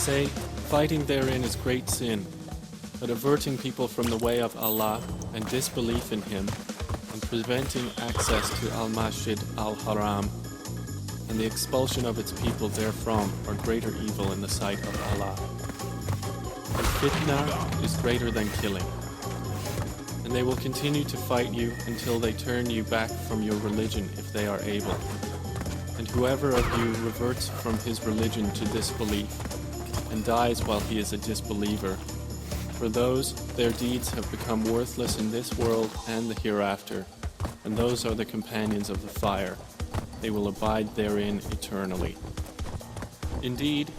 Say, fighting therein is great sin, but averting people from the way of Allah and disbelief in Him, and preventing access to Al-Masjid Al-Haram, and the expulsion of its people therefrom are greater evil in the sight of Allah. And fitna is greater than killing. And they will continue to fight you until they turn you back from your religion if they are able. And whoever of you reverts from his religion to disbelief and dies while he is a disbeliever, for those their deeds have become worthless in this world and the hereafter, and those are the companions of the fire. They will abide therein eternally. Indeed,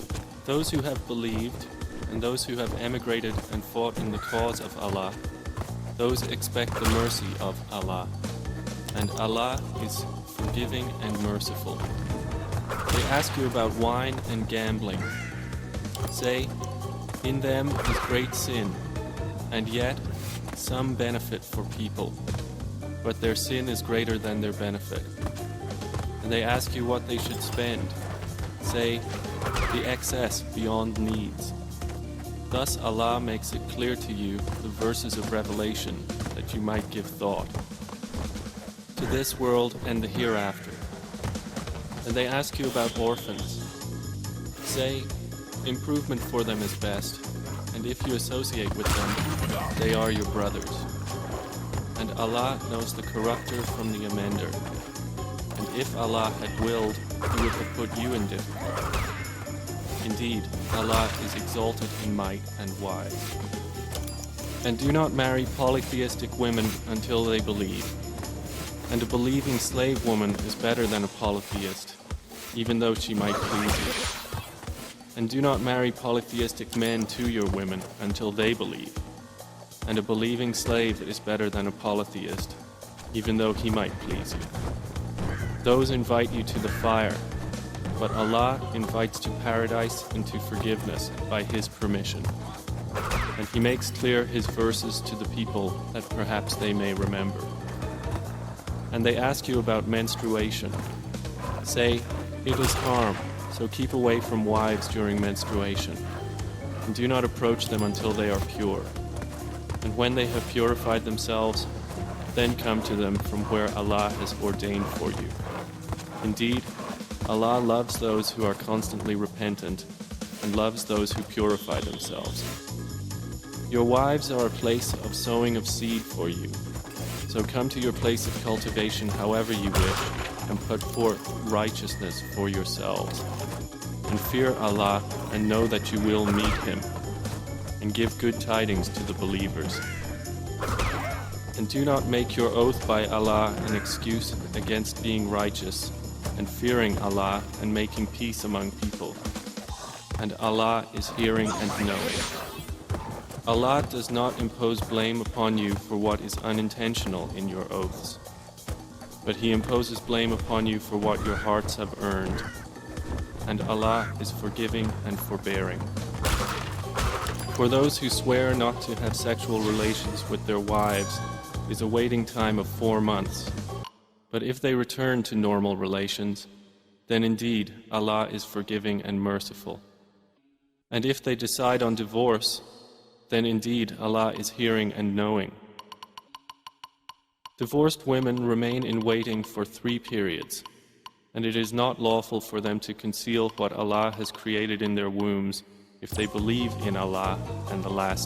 those who have believed and those who have emigrated and fought in the cause of Allah, those expect the mercy of Allah, and Allah is forgiving and merciful. They ask you about wine and gambling. Say, in them is great sin, and yet some benefit for people, but their sin is greater than their benefit. And they ask you what they should spend. Say, the excess beyond needs. Thus Allah makes it clear to you the verses of revelation that you might give thought to this world and the hereafter. And they ask you about orphans. Say, improvement for them is best, and if you associate with them, they are your brothers. And Allah knows the corrupter from the amender. And if Allah had willed, He would have put you in difficulty. Indeed, Allah is exalted in might and wise. And do not marry polytheistic women until they believe. And a believing slave woman is better than a polytheist, even though she might please you. And do not marry polytheistic men to your women until they believe. And a believing slave is better than a polytheist, even though he might please you. Those invite you to the fire, but Allah invites to paradise and to forgiveness by His permission. And He makes clear His verses to the people that perhaps they may remember. And they ask you about menstruation. Say, it is harm, so keep away from wives during menstruation, and do not approach them until they are pure. And when they have purified themselves, then come to them from where Allah has ordained for you. Indeed, Allah loves those who are constantly repentant and loves those who purify themselves. Your wives are a place of sowing of seed for you, so come to your place of cultivation however you wish and put forth righteousness for yourselves. And fear Allah and know that you will meet Him, and give good tidings to the believers. And do not make your oath by Allah an excuse against being righteous and fearing Allah and making peace among people. And Allah is hearing and knowing. Allah does not impose blame upon you for what is unintentional in your oaths, but He imposes blame upon you for what your hearts have earned. And Allah is forgiving and forbearing. For those who swear not to have sexual relations with their wives is a waiting time of 4 months. But if they return to normal relations, then indeed Allah is forgiving and merciful. And if they decide on divorce, then indeed Allah is hearing and knowing. Divorced women remain in waiting for 3 periods, and it is not lawful for them to conceal what Allah has created in their wombs if they believe in Allah and the Last